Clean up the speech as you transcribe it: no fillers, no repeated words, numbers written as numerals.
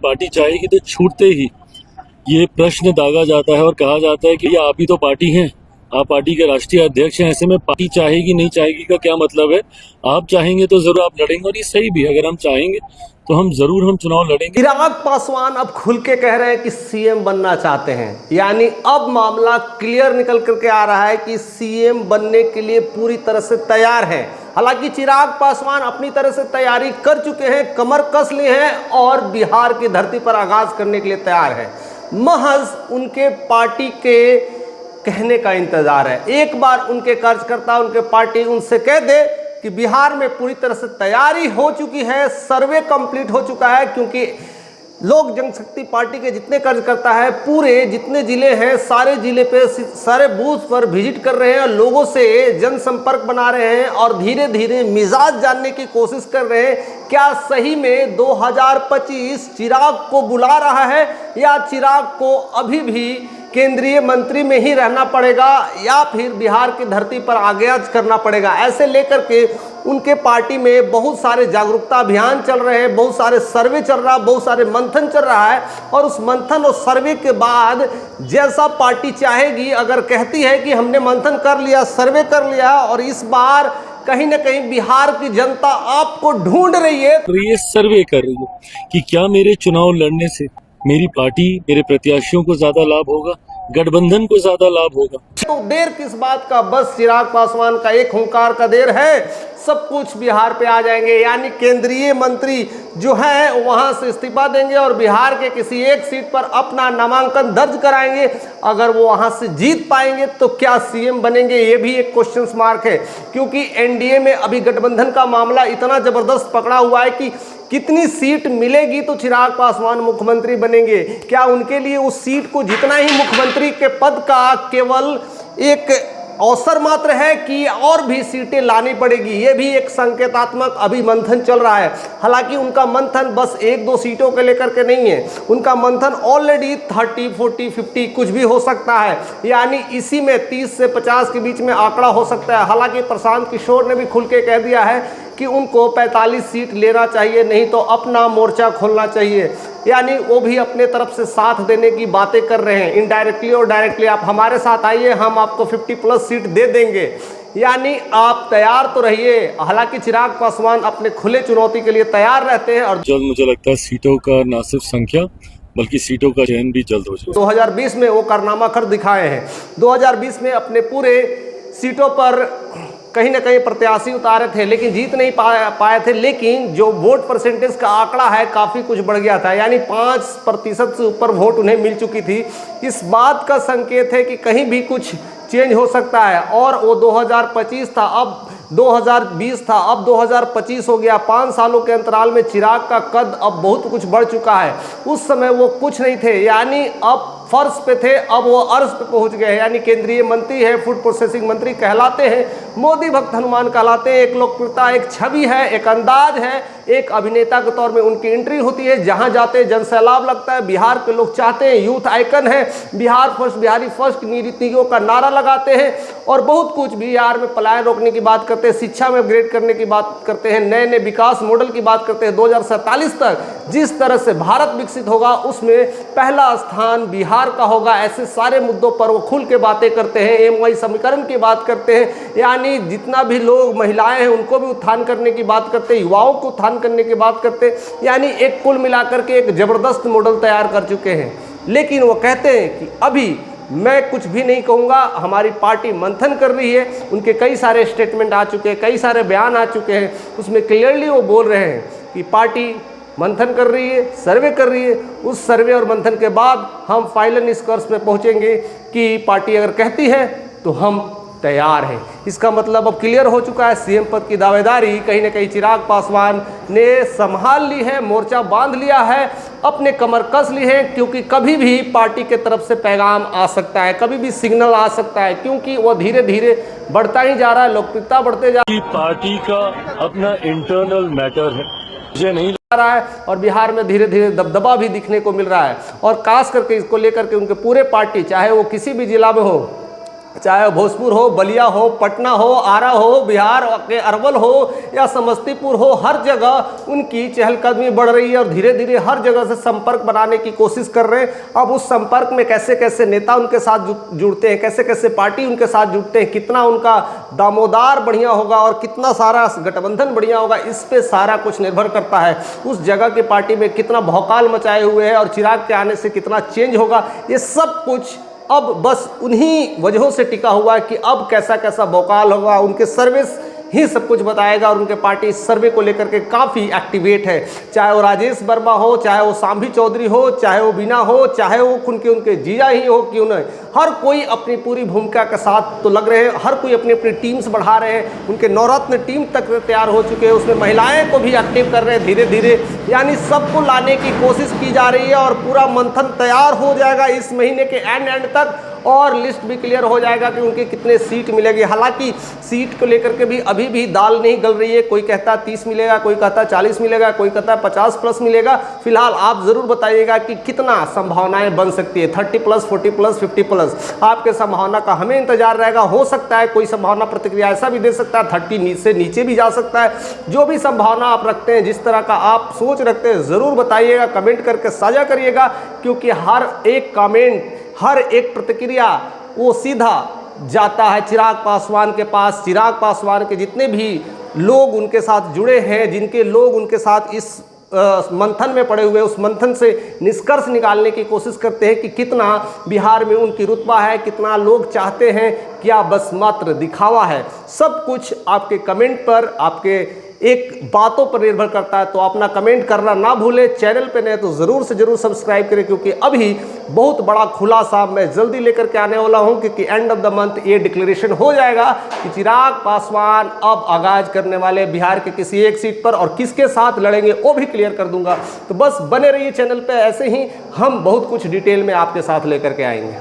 Party चाहेगी तो छूटते ही ये प्रश्न दागा जाता है और कहा जाता है कि ये आप ही तो पार्टी हैं, आप पार्टी के राष्ट्रीय अध्यक्ष हैं। ऐसे में पार्टी चाहेगी नहीं चाहेगी का क्या मतलब है? आप चाहेंगे तो जरूर आप लड़ेंगे, और ये सही भी है। अगर हम चाहेंगे तो हम जरूर चुनाव लड़ेंगे। चिराग पासवान अब खुल के कह रहे हैं कि सीएम बनना चाहते हैं, यानी अब मामला क्लियर निकल करके आ रहा है कि सीएम बनने के लिए पूरी तरह से तैयार हैं। हालांकि चिराग पासवान अपनी तरह से तैयारी कर चुके हैं, कमर कस लिए हैं और बिहार की धरती पर आगाज करने के लिए तैयार है। महज उनके पार्टी के कहने का इंतजार है। एक बार उनके कार्यकर्ता, उनके पार्टी उनसे कह दे कि बिहार में पूरी तरह से तैयारी हो चुकी है, सर्वे कंप्लीट हो चुका है, क्योंकि लोक जनशक्ति पार्टी के जितने कार्यकर्ता है पूरे जितने जिले हैं सारे जिले पे सारे बूथ पर विजिट कर रहे हैं, लोगों से जनसंपर्क बना रहे हैं और धीरे धीरे मिजाज जानने की कोशिश कर रहे हैं। क्या सही में 2025 चिराग को बुला रहा है या चिराग को अभी भी केंद्रीय मंत्री में ही रहना पड़ेगा या फिर बिहार की धरती पर आगाज करना पड़ेगा। ऐसे लेकर के उनके पार्टी में बहुत सारे जागरूकता अभियान चल रहे हैं, बहुत सारे सर्वे चल रहा है, बहुत सारे मंथन चल रहा है। और उस मंथन और सर्वे के बाद जैसा पार्टी चाहेगी, अगर कहती है कि हमने मंथन कर लिया, सर्वे कर लिया और इस बार कहीं ना कहीं बिहार की जनता आपको ढूंढ रही है, तो ये सर्वे कर रही है कि क्या मेरे चुनाव लड़ने से मेरी पार्टी, मेरे प्रत्याशियों को ज्यादा लाभ होगा, गठबंधन को ज्यादा लाभ होगा। तो देर किस बात का, बस चिराग पासवान का एक हुंकार का देर है, सब कुछ बिहार पे आ जाएंगे। यानी केंद्रीय मंत्री जो है वहां से इस्तीफा देंगे और बिहार के किसी एक सीट पर अपना नामांकन दर्ज कराएंगे। अगर वो वहां से जीत पाएंगे तो क्या सीएम बनेंगे, ये भी एक क्वेश्चन मार्क है, क्योंकि एनडीए में अभी गठबंधन का मामला इतना जबरदस्त पकड़ा हुआ है कि कितनी सीट मिलेगी तो चिराग पासवान मुख्यमंत्री बनेंगे। क्या उनके लिए उस सीट को जितना ही मुख्यमंत्री के पद का केवल एक अवसर मात्र है कि और भी सीटें लानी पड़ेगी, ये भी एक संकेतात्मक अभी मंथन चल रहा है। हालांकि उनका मंथन बस एक दो सीटों के लेकर के नहीं है, उनका मंथन ऑलरेडी 30, 40, 50 कुछ भी हो सकता है, यानी इसी में 30 से 50 के बीच में आंकड़ा हो सकता है। हालांकि प्रशांत किशोर ने भी खुल के कह दिया है कि उनको 45 सीट लेना चाहिए, नहीं तो अपना मोर्चा खोलना चाहिए। यानी वो भी अपने तरफ से साथ देने की बातें कर रहे हैं, इनडायरेक्टली और डायरेक्टली। आप हमारे साथ आइए, हम आपको 50+ सीट दे देंगे। यानी आप तैयार तो रहिए। हालांकि चिराग पासवान अपने खुले चुनौती के लिए तैयार रहते हैं। और जल्द मुझे लगता है सीटों का न सिर्फ संख्या बल्कि सीटों का चयन भी जल्द हो जाए। 2020 में वो कारनामा कर दिखाए हैं। 2020 में अपने पूरे सीटों पर कहीं ना कहीं प्रत्याशी उतारे थे लेकिन जीत नहीं पाए थे, लेकिन जो वोट परसेंटेज का आंकड़ा है काफ़ी कुछ बढ़ गया था, यानी 5% से ऊपर वोट उन्हें मिल चुकी थी। इस बात का संकेत है कि कहीं भी कुछ चेंज हो सकता है। और वो 2025 था, अब 2020 था, अब 2025 हो गया। 5 सालों के अंतराल में चिराग का कद अब बहुत कुछ बढ़ चुका है। उस समय वो कुछ नहीं थे, यानी अब फर्श पे थे, अब वो अर्श पे पहुंच गए हैं। यानी केंद्रीय मंत्री है, फूड प्रोसेसिंग मंत्री कहलाते हैं, मोदी भक्त हनुमान कहलाते हैं। एक लोकप्रियता, एक छवि है, एक अंदाज है, एक अभिनेता के तौर में उनकी एंट्री होती है, जहां जाते हैं जनसैलाब लगता है। बिहार के लोग चाहते हैं, यूथ आइकन है, बिहार फर्स्ट, बिहारी फर्स्ट नीतियों का नारा लगाते हैं और बहुत कुछ बिहार में पलायन रोकने की बात करते हैं, शिक्षा में अपग्रेड करने की बात करते हैं, नए नए विकास मॉडल की बात करते हैं। 2047 तक जिस तरह से भारत विकसित होगा उसमें पहला स्थान बिहार का होगा। ऐसे सारे मुद्दों पर वो खुल के बातें करते हैं, MOI समीकरण की बात करते हैं, यानी जितना भी लोग महिलाएं हैं उनको भी उत्थान करने की बात करते हैं, युवाओं को उत्थान करने की बात करते हैं, यानी एक कुल मिलाकर के एक जबरदस्त मॉडल तैयार कर चुके हैं। लेकिन वो कहते हैं कि अभी मैं कुछ भी नहीं कहूँगा, हमारी पार्टी मंथन कर रही है। उनके कई सारे स्टेटमेंट आ चुके हैं, कई सारे बयान आ चुके हैं, उसमें क्लियरली वो बोल रहे हैं कि पार्टी मंथन कर रही है, सर्वे कर रही है। उस सर्वे और मंथन के बाद हम फाइनल निष्कर्ष में पहुंचेंगे कि पार्टी अगर कहती है तो हम तैयार हैं। इसका मतलब अब क्लियर हो चुका है, सीएम पद की दावेदारी कहीं ना कहीं चिराग पासवान ने संभाल ली है, मोर्चा बांध लिया है, अपने कमर कस ली है, क्योंकि कभी भी पार्टी के तरफ से पैगाम आ सकता है, कभी भी सिग्नल आ सकता है, क्योंकि वो धीरे धीरे बढ़ता ही जा रहा है, लोकप्रियता बढ़ते जा रही है। पार्टी का अपना इंटरनल मैटर है, मुझे नहीं रहा है और बिहार में धीरे धीरे दबदबा भी दिखने को मिल रहा है। और खास करके इसको लेकर के उनके पूरे पार्टी, चाहे वो किसी भी जिला में हो, चाहे भोजपुर हो, बलिया हो, पटना हो, आरा हो, बिहार के अरवल हो या समस्तीपुर हो, हर जगह उनकी चहलकदमी बढ़ रही है और धीरे धीरे हर जगह से संपर्क बनाने की कोशिश कर रहे हैं। अब उस संपर्क में कैसे कैसे नेता उनके साथ जुड़ते हैं, कैसे कैसे पार्टी उनके साथ जुड़ते हैं, कितना उनका दामोदार बढ़िया होगा और कितना सारा गठबंधन बढ़िया होगा, इस पे सारा कुछ निर्भर करता है। उस जगह की पार्टी में कितना भौकाल मचाए हुए है और चिराग के आने से कितना चेंज होगा, ये सब कुछ अब बस उन्हीं वजहों से टिका हुआ है कि अब कैसा कैसा भौकाल होगा। उनके सर्विस ही सब कुछ बताएगा और उनके पार्टी इस सर्वे को लेकर के काफ़ी एक्टिवेट है। चाहे वो राजेश वर्मा हो, चाहे वो सांभी चौधरी हो, चाहे वो बीना हो, चाहे वो उनके जीजा ही हो, क्यों नहीं, हर कोई अपनी पूरी भूमिका के साथ तो लग रहे हैं। हर कोई अपनी अपनी टीम्स बढ़ा रहे हैं। उनके नवरत्न टीम तक तैयार हो चुके हैं, उसमें महिलाएं को भी एक्टिव कर रहे हैं धीरे धीरे। यानी सबको लाने की कोशिश की जा रही है और पूरा मंथन तैयार हो जाएगा इस महीने के एंड तक और लिस्ट भी क्लियर हो जाएगा कि उनके कितने सीट मिलेगी। हालांकि सीट को लेकर के भी अभी भी दाल नहीं गल रही है। कोई कहता है 30 मिलेगा, कोई कहता है 40 मिलेगा, कोई कहता है 50 प्लस मिलेगा। फिलहाल आप ज़रूर बताइएगा कि कितना संभावनाएं बन सकती है, 30 प्लस, 40 प्लस, 50 प्लस। आपके संभावना का हमें इंतजार रहेगा। हो सकता है कोई संभावना प्रतिक्रिया ऐसा भी दे सकता है 30 से नीचे भी जा सकता है। जो भी संभावना आप रखते हैं, जिस तरह का आप सोच रखते हैं, ज़रूर बताइएगा, कमेंट करके साझा करिएगा, क्योंकि हर एक कमेंट, हर एक प्रतिक्रिया वो सीधा जाता है चिराग पासवान के पास। चिराग पासवान के जितने भी लोग उनके साथ जुड़े हैं, जिनके लोग उनके साथ इस मंथन में पड़े हुए, उस मंथन से निष्कर्ष निकालने की कोशिश करते हैं कि कितना बिहार में उनकी रुतबा है, कितना लोग चाहते हैं, क्या बस मात्र दिखावा है। सब कुछ आपके कमेंट पर, आपके एक बातों पर निर्भर करता है। तो अपना कमेंट करना ना भूलें। चैनल पे नए तो ज़रूर से ज़रूर सब्सक्राइब करें, क्योंकि अभी बहुत बड़ा खुलासा मैं जल्दी लेकर के आने वाला हूं, क्योंकि एंड ऑफ द मंथ ये डिक्लेरेशन हो जाएगा कि चिराग पासवान अब आगाज करने वाले बिहार के किसी एक सीट पर, और किसके साथ लड़ेंगे वो भी क्लियर कर दूंगा। तो बस बने रहिए चैनल पे, ऐसे ही हम बहुत कुछ डिटेल में आपके साथ लेकर के आएंगे।